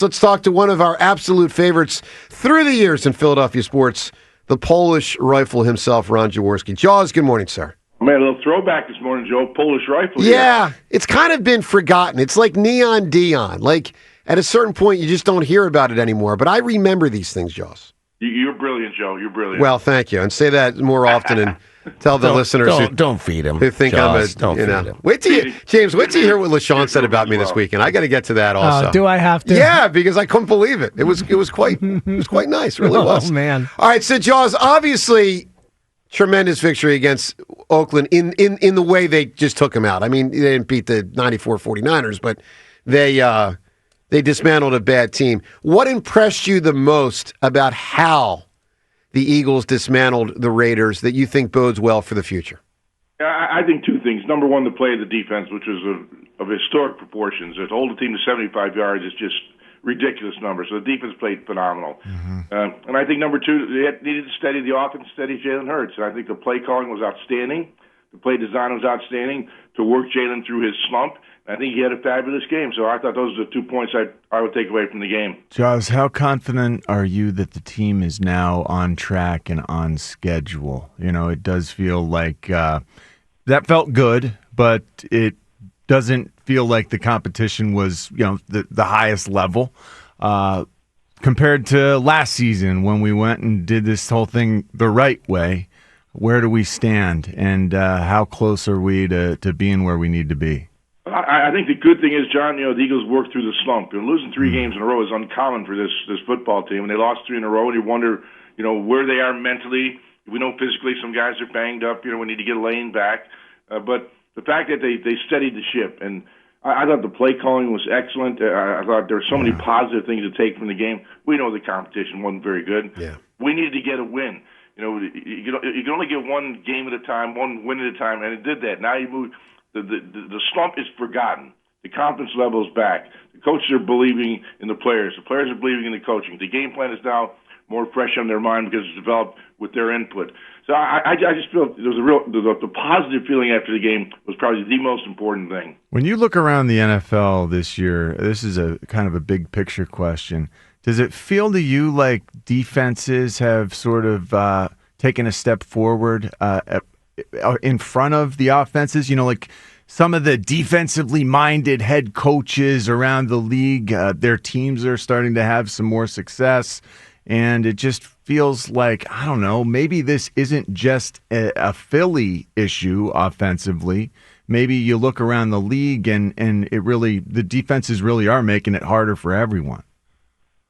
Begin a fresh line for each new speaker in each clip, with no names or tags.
Let's talk to one of our absolute favorites through the years in Philadelphia sports, the Polish rifle himself, Ron Jaworski. Jaws, good morning, sir.
Man, a little throwback this morning, Joe. Polish rifle.
Yeah, it's kind of been forgotten. It's like Neon Dion. Like, at a certain point, you just don't hear about it anymore. But I remember these things, Jaws.
You're brilliant, Joe. You're brilliant.
Well, thank you. And say that more often and tell the listeners
don't feed him.
Who think
Jaws,
I'm a,
don't feed him.
Wait till you, James, wait till you hear what LaShawn said about me this weekend. I got to get to that also.
Do I have to?
Yeah, because I couldn't believe it. It was quite nice. It really was.
Oh, man.
All right, so Jaws, obviously tremendous victory against Oakland in the way they just took them out. I mean, they didn't beat the 94 49ers, but they dismantled a bad team. What impressed you the most about how the Eagles dismantled the Raiders that you think bodes well for the future?
I think two things. Number one, the play of the defense, which was of historic proportions. To hold the team to 75 yards is just ridiculous numbers. So the defense played phenomenal. Mm-hmm. And I think number two, they needed to steady the offense, steady Jalen Hurts. And I think the play calling was outstanding. The play design was outstanding to work Jalen through his slump. I think he had a fabulous game. So I thought those are the 2 points I would take away from the game.
Jaws, how confident are you that the team is now on track and on schedule? You know, it does feel like that felt good, but it doesn't feel like the competition was, the highest level compared to last season when we went and did this whole thing the right way. Where do we stand, and how close are we to being where we need to be?
I think the good thing is, John, the Eagles worked through the slump. And losing 3 games in a row is uncommon for this football team. And they lost 3 in a row, and you wonder, where they are mentally. We know physically some guys are banged up. We need to get Lane back. But the fact that they steadied the ship, and I thought the play calling was excellent. I thought there were so many positive things to take from the game. We know the competition wasn't very good.
Yeah.
We needed to get a win. You can only get one game at a time, one win at a time, and it did that. Now you move. The slump is forgotten. The confidence level is back. The coaches are believing in the players. The players are believing in the coaching. The game plan is now more fresh on their mind because it's developed with their input. So I just feel there was the positive feeling after the game was probably the most important thing.
When you look around the NFL this year, this is a kind of a big picture question. Does it feel to you like defenses have sort of taken a step forward in front of the offenses? Like some of the defensively minded head coaches around the league, their teams are starting to have some more success. And it just feels like, I don't know, maybe this isn't just a Philly issue offensively. Maybe you look around the league and the defenses really are making it harder for everyone.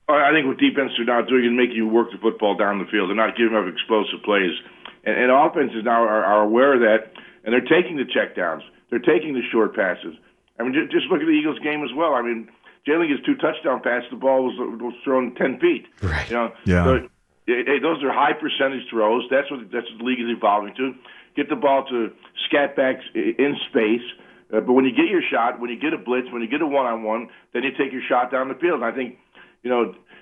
I think what defenses are now doing is making you work the football down the field. They're not giving up explosive plays. And offenses now are aware of that, and they're taking the checkdowns. They're taking the short passes. I mean, just look at the Eagles game as well. I mean, Jalen gets 2 touchdown passes. The ball was thrown 10 feet.
Right.
Yeah. So, those are high percentage throws. That's what the league is evolving to. Get the ball to scat backs in space. But when you get your shot, when you get a blitz, when you get a one-on-one, then you take your shot down the field. And I think,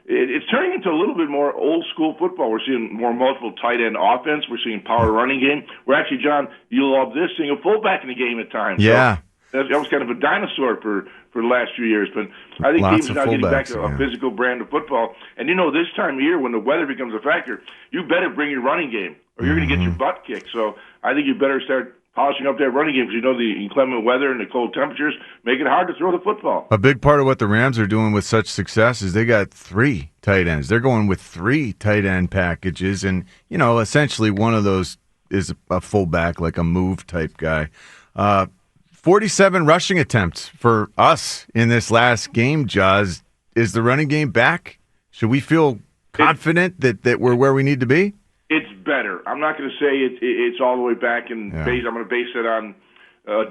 it's turning into a little bit more old-school football. We're seeing more multiple tight end offense. We're seeing power running game. We're actually, John, you'll love this, seeing a fullback in the game at times.
Yeah.
So that was kind of a dinosaur for the last few years. But I think teams are now getting back to a physical brand of football. And, this time of year when the weather becomes a factor, you better bring your running game or you're going to get your butt kicked. So I think you better start polishing up that running game because the inclement weather and the cold temperatures make it hard to throw the football.
A big part of what the Rams are doing with such success is they got 3 tight ends. They're going with 3 tight end packages, and, essentially one of those is a fullback, like a move type guy. 47 rushing attempts for us in this last game, Jaws. Is the running game back? Should we feel confident that we're where we need to be?
It's better. I'm not going to say it's all the way back, and I'm going to base it on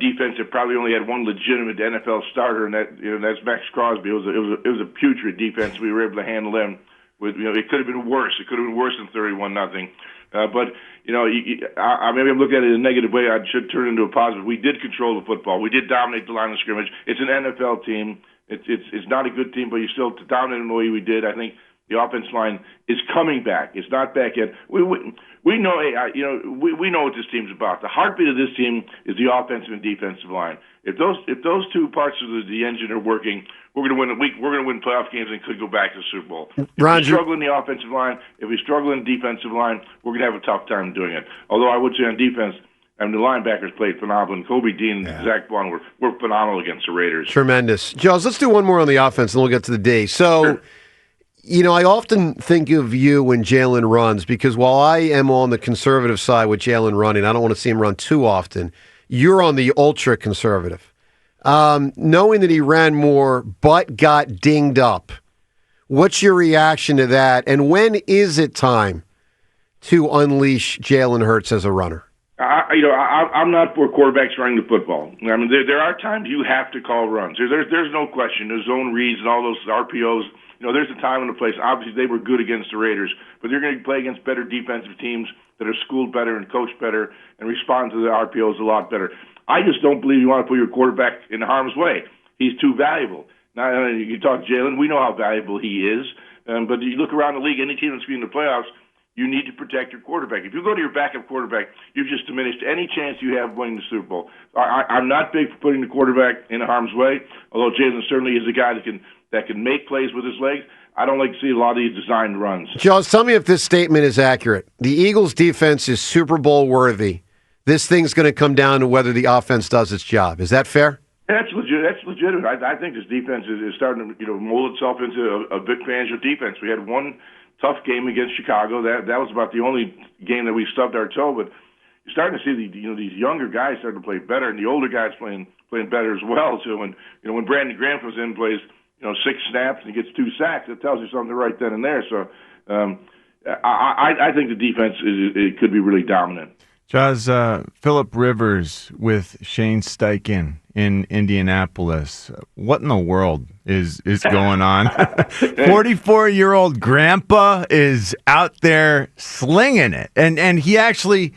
defense that probably only had one legitimate NFL starter, and that's Max Crosby. It was a putrid defense. We were able to handle them. It could have been worse. It could have been worse than 31-0. But maybe I'm looking at it in a negative way. I should turn it into a positive. We did control the football. We did dominate the line of scrimmage. It's an NFL team. It's not a good team, but you still dominate them the way we did. I think The offensive line is coming back. It's not back yet. We know, we know what this team's about. The heartbeat of this team is the offensive and defensive line. If those two parts of the engine are working, we're going to win. We're going to win playoff games and could go back to the Super Bowl. If we struggle in the offensive line, if we struggle in the defensive line, we're going to have a tough time doing it. Although I would say on defense, the linebackers played phenomenal. And Kobe Dean and Zach Bond were phenomenal against the Raiders.
Tremendous. Jaws, let's do one more on the offense, and then we'll get to the D. So,
Sure.
I often think of you when Jalen runs, because while I am on the conservative side with Jalen running, I don't want to see him run too often. You're on the ultra-conservative. Knowing that he ran more but got dinged up, what's your reaction to that? And when is it time to unleash Jalen Hurts as a runner?
I'm not for quarterbacks running the football. I mean, there are times you have to call runs. There's no question. There's zone reads and all those RPOs. There's a time and a place. Obviously, they were good against the Raiders, but they're going to play against better defensive teams that are schooled better and coached better and respond to the RPOs a lot better. I just don't believe you want to put your quarterback in harm's way. He's too valuable. Now, you talk Jalen, we know how valuable he is, but you look around the league, any team that's been in the playoffs, you need to protect your quarterback. If you go to your backup quarterback, you've just diminished any chance you have of winning the Super Bowl. I'm not big for putting the quarterback in harm's way, although Jalen certainly is a guy that can make plays with his legs. I don't like to see a lot of these designed runs.
Jaws, tell me if this statement is accurate. The Eagles' defense is Super Bowl worthy. This thing's going to come down to whether the offense does its job. Is that fair?
That's legit. That's legitimate. I think this defense is starting to mold itself into a Vic Fangio defense. We had one tough game against Chicago. That was about the only game that we stubbed our toe. But you're starting to see these younger guys starting to play better, and the older guys playing better as well. So when Brandon Graham comes in and plays 6 snaps and he gets 2 sacks, it tells you something right then and there. So I think the defense it could be really dominant.
Jaws, Phillip Rivers with Shane Steichen in Indianapolis. What in the world is going on? 44-year-old grandpa is out there slinging it. And he actually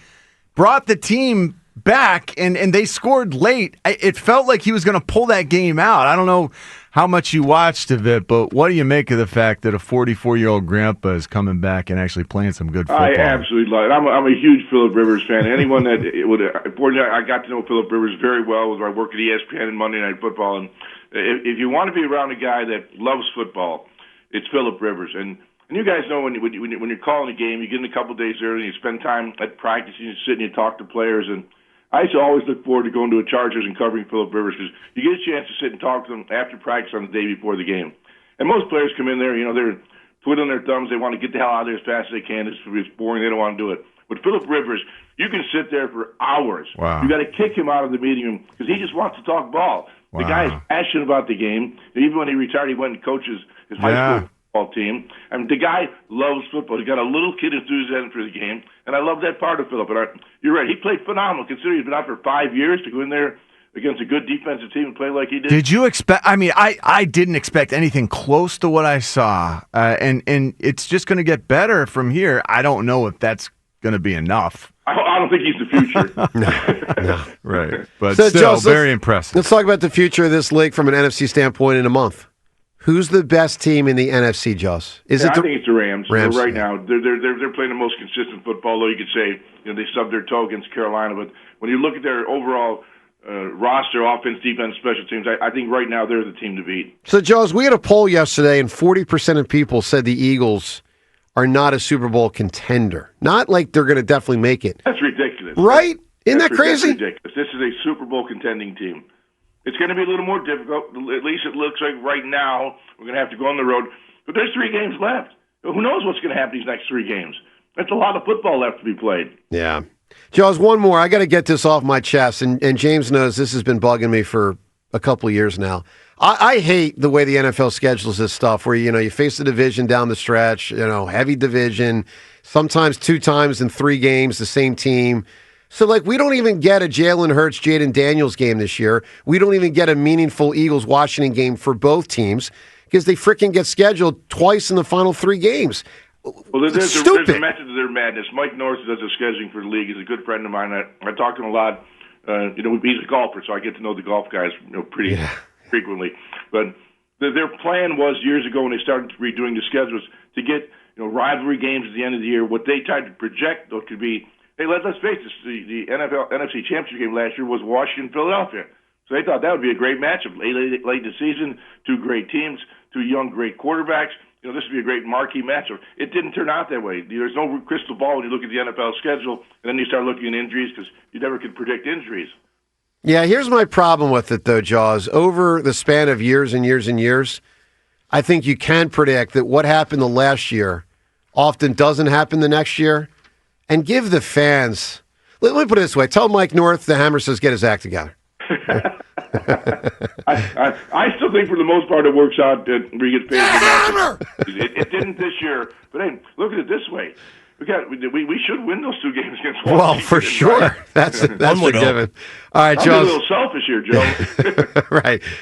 brought the team back, and they scored late. It felt like he was going to pull that game out. I don't know how much you watched of it, but what do you make of the fact that a 44-year-old grandpa is coming back and actually playing some good football?
I absolutely love it. I'm a huge Phillip Rivers fan. Anyone that would, unfortunately, I got to know Phillip Rivers very well with my work at ESPN and Monday Night Football. And if you want to be around a guy that loves football, it's Phillip Rivers. And you guys know when you're calling a game, you get in a couple days early, and you spend time at practice, and you sit and you talk to players. And I used to always look forward to going to a Chargers and covering Phillip Rivers because you get a chance to sit and talk to them after practice on the day before the game. And most players come in there, they're twiddling their thumbs. They want to get the hell out of there as fast as they can. It's boring. They don't want to do it. But Phillip Rivers, you can sit there for hours.
Wow.
You got to kick him out of the meeting room because he just wants to talk ball.
Wow.
The guy is passionate about the game. And even when he retired, he went and coaches his high school football team. I mean, the guy loves football. He's got a little kid enthusiasm for the game, and I love that part of Phillip. And you're right. He played phenomenal, considering he's been out for 5 years to go in there against a good defensive team and play like he did.
Did you expect? I mean, I didn't expect anything close to what I saw, and it's just going to get better from here. I don't know if that's going to be enough.
I don't think he's the future.
No. Right, but
So,
still
Joe,
very impressive.
Let's talk about the future of this league from an NFC standpoint in a month. Who's the best team in the NFC, Joss?
I think it's the Rams.
Rams,
right now, they're playing the most consistent football. Though you could say they stubbed their toe against Carolina, but when you look at their overall roster, offense, defense, special teams, I think right now they're the team to beat.
So, Joss, we had a poll yesterday, and 40% of people said the Eagles are not a Super Bowl contender. Not like they're going to definitely make it.
That's ridiculous,
right? Isn't that crazy?
That's ridiculous. This is a Super Bowl contending team. It's going to be a little more difficult. At least it looks like right now we're going to have to go on the road. But there's 3 games left. Who knows what's going to happen these next 3 games? That's a lot of football left to be played.
Yeah. Jaws, one more. I got to get this off my chest, and James knows this has been bugging me for a couple of years now. I hate the way the NFL schedules this stuff where, you face the division down the stretch, heavy division, sometimes 2 times in 3 games, the same team. So, we don't even get a Jalen Hurts, Jaden Daniels game this year. We don't even get a meaningful Eagles-Washington game for both teams because they freaking get scheduled twice in the final 3 games.
Well, there's a method to their madness. Mike Norris does the scheduling for the league. He's a good friend of mine. I talk to him a lot. He's a golfer, so I get to know the golf guys pretty frequently. But their plan was years ago when they started redoing the schedules to get rivalry games at the end of the year. What they tried to project, though, could be, hey, let's face this, the NFC Championship game last year was Washington-Philadelphia. So they thought that would be a great matchup. Late in the season, two great teams, two young, great quarterbacks. This would be a great marquee matchup. It didn't turn out that way. There's no crystal ball when you look at the NFL schedule, and then you start looking at injuries because you never could predict injuries.
Yeah, here's my problem with it, though, Jaws. Over the span of years and years and years, I think you can predict that what happened the last year often doesn't happen the next year, and give the fans. Let me put it this way. Tell Mike North the Hammer says get his act together.
I still think for the most part it works out where you get paid. It didn't this year, but hey, look at it this way: we should win those two games against Washington.
Well, for sure,
right?
that's a given. All right,
I'm
Joe.
a little selfish here, Joe.
Right.